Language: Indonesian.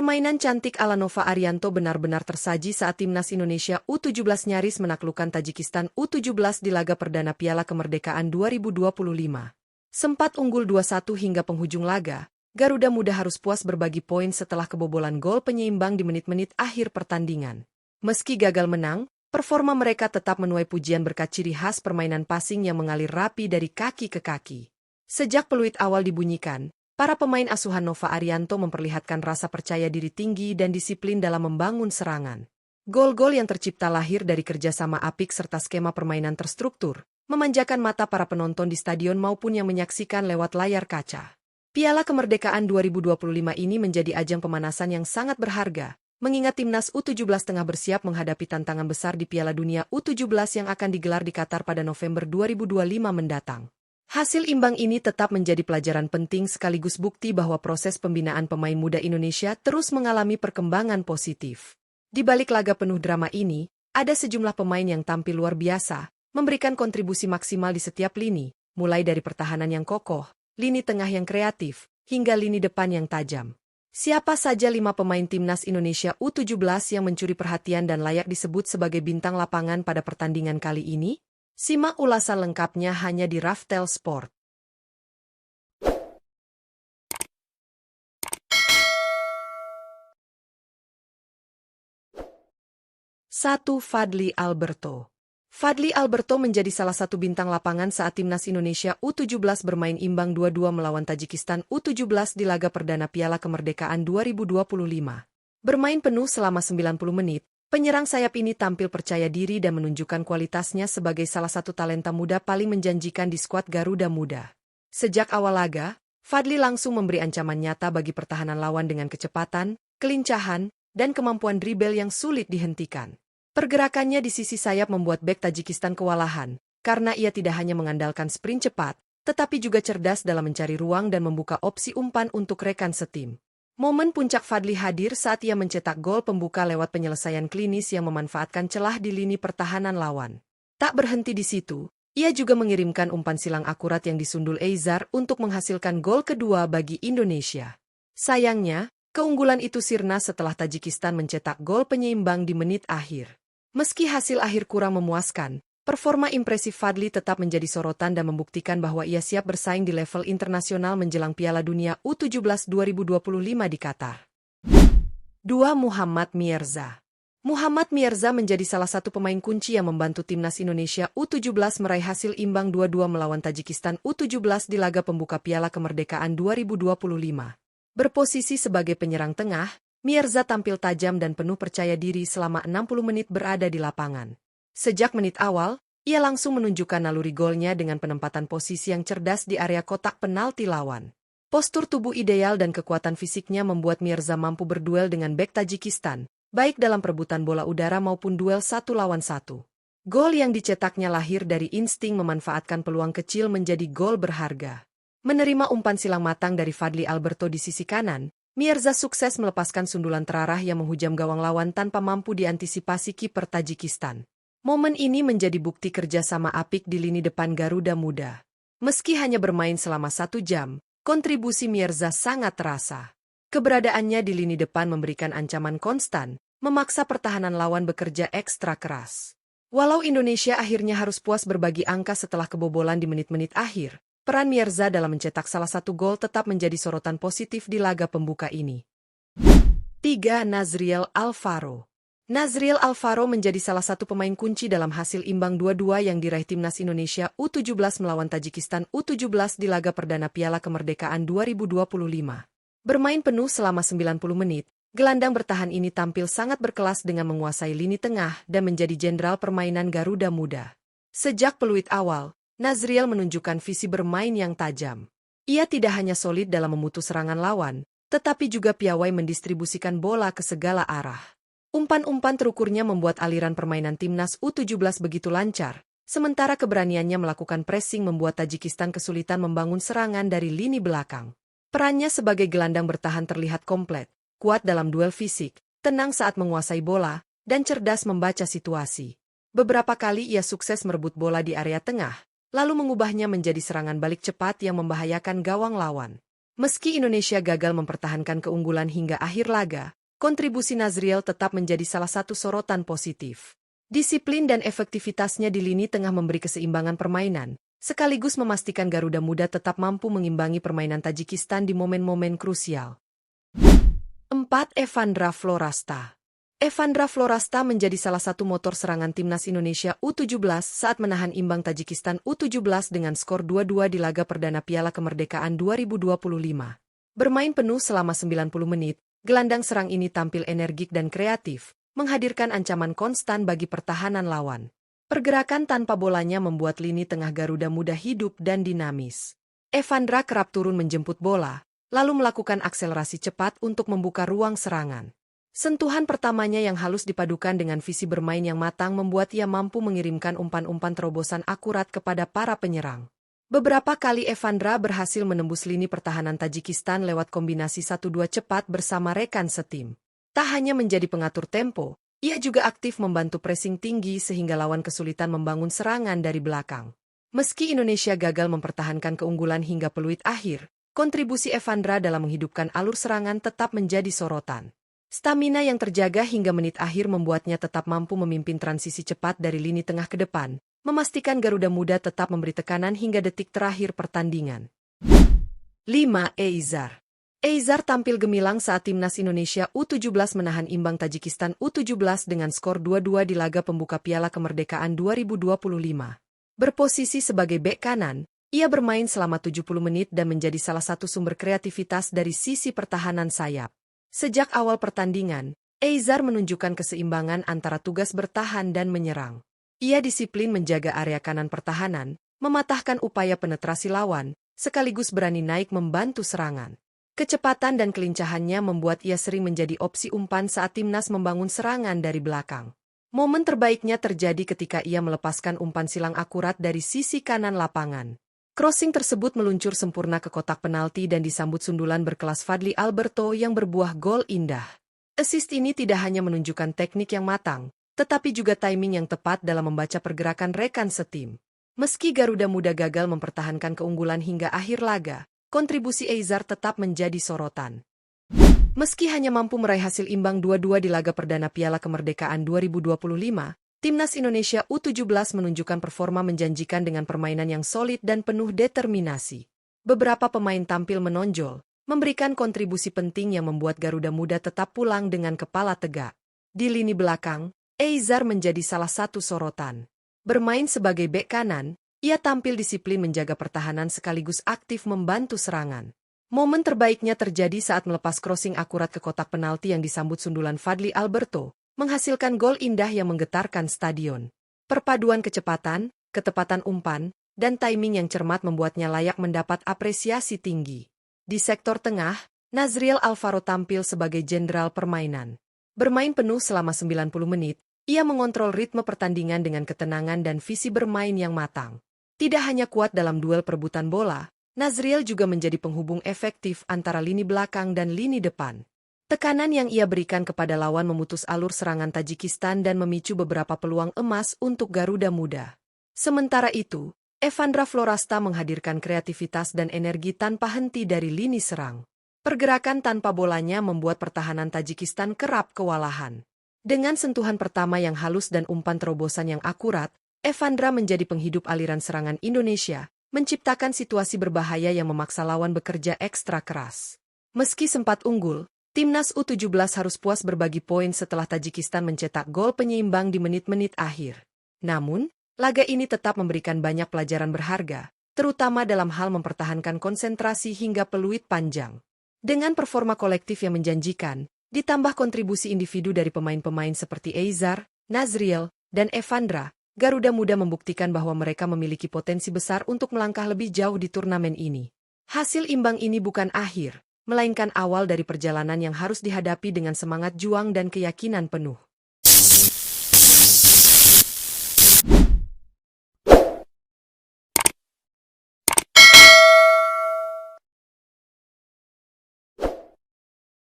Permainan cantik ala Nova Arianto benar-benar tersaji saat timnas Indonesia U17 nyaris menaklukkan Tajikistan U17 di laga perdana Piala Kemerdekaan 2025. Sempat unggul 2-1 hingga penghujung laga, Garuda Muda harus puas berbagi poin setelah kebobolan gol penyeimbang di menit-menit akhir pertandingan. Meski gagal menang, performa mereka tetap menuai pujian berkat ciri khas permainan passing yang mengalir rapi dari kaki ke kaki. Sejak peluit awal dibunyikan, para pemain asuhan Nova Arianto memperlihatkan rasa percaya diri tinggi dan disiplin dalam membangun serangan. Gol-gol yang tercipta lahir dari kerjasama apik serta skema permainan terstruktur, memanjakan mata para penonton di stadion maupun yang menyaksikan lewat layar kaca. Piala Kemerdekaan 2025 ini menjadi ajang pemanasan yang sangat berharga, mengingat timnas U17 tengah bersiap menghadapi tantangan besar di Piala Dunia U17 yang akan digelar di Qatar pada November 2025 mendatang. Hasil imbang ini tetap menjadi pelajaran penting sekaligus bukti bahwa proses pembinaan pemain muda Indonesia terus mengalami perkembangan positif. Di balik laga penuh drama ini, ada sejumlah pemain yang tampil luar biasa, memberikan kontribusi maksimal di setiap lini, mulai dari pertahanan yang kokoh, lini tengah yang kreatif, hingga lini depan yang tajam. Siapa saja 5 pemain timnas Indonesia U17 yang mencuri perhatian dan layak disebut sebagai bintang lapangan pada pertandingan kali ini? Simak ulasan lengkapnya hanya di Raftel Sport. 1. Fadly Alberto. Fadly Alberto menjadi salah satu bintang lapangan saat timnas Indonesia U17 bermain imbang 2-2 melawan Tajikistan U17 di laga perdana Piala Kemerdekaan 2025. Bermain penuh selama 90 menit, penyerang sayap ini tampil percaya diri dan menunjukkan kualitasnya sebagai salah satu talenta muda paling menjanjikan di skuad Garuda Muda. Sejak awal laga, Fadly langsung memberi ancaman nyata bagi pertahanan lawan dengan kecepatan, kelincahan, dan kemampuan dribble yang sulit dihentikan. Pergerakannya di sisi sayap membuat bek Tajikistan kewalahan, karena ia tidak hanya mengandalkan sprint cepat, tetapi juga cerdas dalam mencari ruang dan membuka opsi umpan untuk rekan setim. Momen puncak Fadly hadir saat ia mencetak gol pembuka lewat penyelesaian klinis yang memanfaatkan celah di lini pertahanan lawan. Tak berhenti di situ, ia juga mengirimkan umpan silang akurat yang disundul Eizar untuk menghasilkan gol kedua bagi Indonesia. Sayangnya, keunggulan itu sirna setelah Tajikistan mencetak gol penyeimbang di menit akhir. Meski hasil akhir kurang memuaskan, performa impresif Fadly tetap menjadi sorotan dan membuktikan bahwa ia siap bersaing di level internasional menjelang Piala Dunia U17 2025 di Qatar. 2. Muhammad Mierza. Muhammad Mierza menjadi salah satu pemain kunci yang membantu timnas Indonesia U17 meraih hasil imbang 2-2 melawan Tajikistan U17 di laga pembuka Piala Kemerdekaan 2025. Berposisi sebagai penyerang tengah, Mierza tampil tajam dan penuh percaya diri selama 60 menit berada di lapangan. Sejak menit awal, ia langsung menunjukkan naluri golnya dengan penempatan posisi yang cerdas di area kotak penalti lawan. Postur tubuh ideal dan kekuatan fisiknya membuat Mierza mampu berduel dengan bek Tajikistan, baik dalam perebutan bola udara maupun duel 1 lawan 1. Gol yang dicetaknya lahir dari insting memanfaatkan peluang kecil menjadi gol berharga. Menerima umpan silang matang dari Fadly Alberto di sisi kanan, Mierza sukses melepaskan sundulan terarah yang menghujam gawang lawan tanpa mampu diantisipasi kiper Tajikistan. Momen ini menjadi bukti kerjasama apik di lini depan Garuda Muda. Meski hanya bermain selama 1 jam, kontribusi Mierza sangat terasa. Keberadaannya di lini depan memberikan ancaman konstan, memaksa pertahanan lawan bekerja ekstra keras. Walau Indonesia akhirnya harus puas berbagi angka setelah kebobolan di menit-menit akhir, peran Mierza dalam mencetak salah satu gol tetap menjadi sorotan positif di laga pembuka ini. 3. Nazriel Alvaro. Nazriel Alvaro menjadi salah satu pemain kunci dalam hasil imbang 2-2 yang diraih timnas Indonesia U17 melawan Tajikistan U17 di laga perdana Piala Kemerdekaan 2025. Bermain penuh selama 90 menit, gelandang bertahan ini tampil sangat berkelas dengan menguasai lini tengah dan menjadi jenderal permainan Garuda Muda. Sejak peluit awal, Nazriel menunjukkan visi bermain yang tajam. Ia tidak hanya solid dalam memutus serangan lawan, tetapi juga piawai mendistribusikan bola ke segala arah. Umpan-umpan terukurnya membuat aliran permainan timnas U17 begitu lancar, sementara keberaniannya melakukan pressing membuat Tajikistan kesulitan membangun serangan dari lini belakang. Perannya sebagai gelandang bertahan terlihat komplit, kuat dalam duel fisik, tenang saat menguasai bola, dan cerdas membaca situasi. Beberapa kali ia sukses merebut bola di area tengah, lalu mengubahnya menjadi serangan balik cepat yang membahayakan gawang lawan. Meski Indonesia gagal mempertahankan keunggulan hingga akhir laga, kontribusi Nazriel tetap menjadi salah satu sorotan positif. Disiplin dan efektivitasnya di lini tengah memberi keseimbangan permainan, sekaligus memastikan Garuda Muda tetap mampu mengimbangi permainan Tajikistan di momen-momen krusial. 4. Evandra Florasta. Evandra Florasta menjadi salah satu motor serangan timnas Indonesia U17 saat menahan imbang Tajikistan U17 dengan skor 2-2 di laga perdana Piala Kemerdekaan 2025. Bermain penuh selama 90 menit, gelandang serang ini tampil energik dan kreatif, menghadirkan ancaman konstan bagi pertahanan lawan. Pergerakan tanpa bolanya membuat lini tengah Garuda Muda hidup dan dinamis. Evandra kerap turun menjemput bola, lalu melakukan akselerasi cepat untuk membuka ruang serangan. Sentuhan pertamanya yang halus dipadukan dengan visi bermain yang matang membuat ia mampu mengirimkan umpan-umpan terobosan akurat kepada para penyerang. Beberapa kali Evandra berhasil menembus lini pertahanan Tajikistan lewat kombinasi 1-2 cepat bersama rekan setim. Tak hanya menjadi pengatur tempo, ia juga aktif membantu pressing tinggi sehingga lawan kesulitan membangun serangan dari belakang. Meski Indonesia gagal mempertahankan keunggulan hingga peluit akhir, kontribusi Evandra dalam menghidupkan alur serangan tetap menjadi sorotan. Stamina yang terjaga hingga menit akhir membuatnya tetap mampu memimpin transisi cepat dari lini tengah ke depan, memastikan Garuda Muda tetap memberi tekanan hingga detik terakhir pertandingan. 5. Eizar. Eizar tampil gemilang saat timnas Indonesia U17 menahan imbang Tajikistan U17 dengan skor 2-2 di laga pembuka Piala Kemerdekaan 2025. Berposisi sebagai bek kanan, ia bermain selama 70 menit dan menjadi salah satu sumber kreativitas dari sisi pertahanan sayap. Sejak awal pertandingan, Eizar menunjukkan keseimbangan antara tugas bertahan dan menyerang. Ia disiplin menjaga area kanan pertahanan, mematahkan upaya penetrasi lawan, sekaligus berani naik membantu serangan. Kecepatan dan kelincahannya membuat ia sering menjadi opsi umpan saat timnas membangun serangan dari belakang. Momen terbaiknya terjadi ketika ia melepaskan umpan silang akurat dari sisi kanan lapangan. Crossing tersebut meluncur sempurna ke kotak penalti dan disambut sundulan berkelas Fadly Alberto yang berbuah gol indah. Assist ini tidak hanya menunjukkan teknik yang matang, tetapi juga timing yang tepat dalam membaca pergerakan rekan setim. Meski Garuda Muda gagal mempertahankan keunggulan hingga akhir laga, kontribusi Eizar tetap menjadi sorotan. Meski hanya mampu meraih hasil imbang 2-2 di laga perdana Piala Kemerdekaan 2025, timnas Indonesia U17 menunjukkan performa menjanjikan dengan permainan yang solid dan penuh determinasi. Beberapa pemain tampil menonjol, memberikan kontribusi penting yang membuat Garuda Muda tetap pulang dengan kepala tegak. Di lini belakang, Eizar menjadi salah satu sorotan. Bermain sebagai bek kanan, ia tampil disiplin menjaga pertahanan sekaligus aktif membantu serangan. Momen terbaiknya terjadi saat melepas crossing akurat ke kotak penalti yang disambut sundulan Fadly Alberto, menghasilkan gol indah yang menggetarkan stadion. Perpaduan kecepatan, ketepatan umpan, dan timing yang cermat membuatnya layak mendapat apresiasi tinggi. Di sektor tengah, Nazriel Alvaro tampil sebagai jenderal permainan. Bermain penuh selama 90 menit, ia mengontrol ritme pertandingan dengan ketenangan dan visi bermain yang matang. Tidak hanya kuat dalam duel perebutan bola, Nazriel juga menjadi penghubung efektif antara lini belakang dan lini depan. Tekanan yang ia berikan kepada lawan memutus alur serangan Tajikistan dan memicu beberapa peluang emas untuk Garuda Muda. Sementara itu, Evandra Florasta menghadirkan kreativitas dan energi tanpa henti dari lini serang. Pergerakan tanpa bolanya membuat pertahanan Tajikistan kerap kewalahan. Dengan sentuhan pertama yang halus dan umpan terobosan yang akurat, Evandra menjadi penghidup aliran serangan Indonesia, menciptakan situasi berbahaya yang memaksa lawan bekerja ekstra keras. Meski sempat unggul, timnas U17 harus puas berbagi poin setelah Tajikistan mencetak gol penyeimbang di menit-menit akhir. Namun, laga ini tetap memberikan banyak pelajaran berharga, terutama dalam hal mempertahankan konsentrasi hingga peluit panjang. Dengan performa kolektif yang menjanjikan, ditambah kontribusi individu dari pemain-pemain seperti Eizar, Nazriel, dan Evandra, Garuda Muda membuktikan bahwa mereka memiliki potensi besar untuk melangkah lebih jauh di turnamen ini. Hasil imbang ini bukan akhir, melainkan awal dari perjalanan yang harus dihadapi dengan semangat juang dan keyakinan penuh.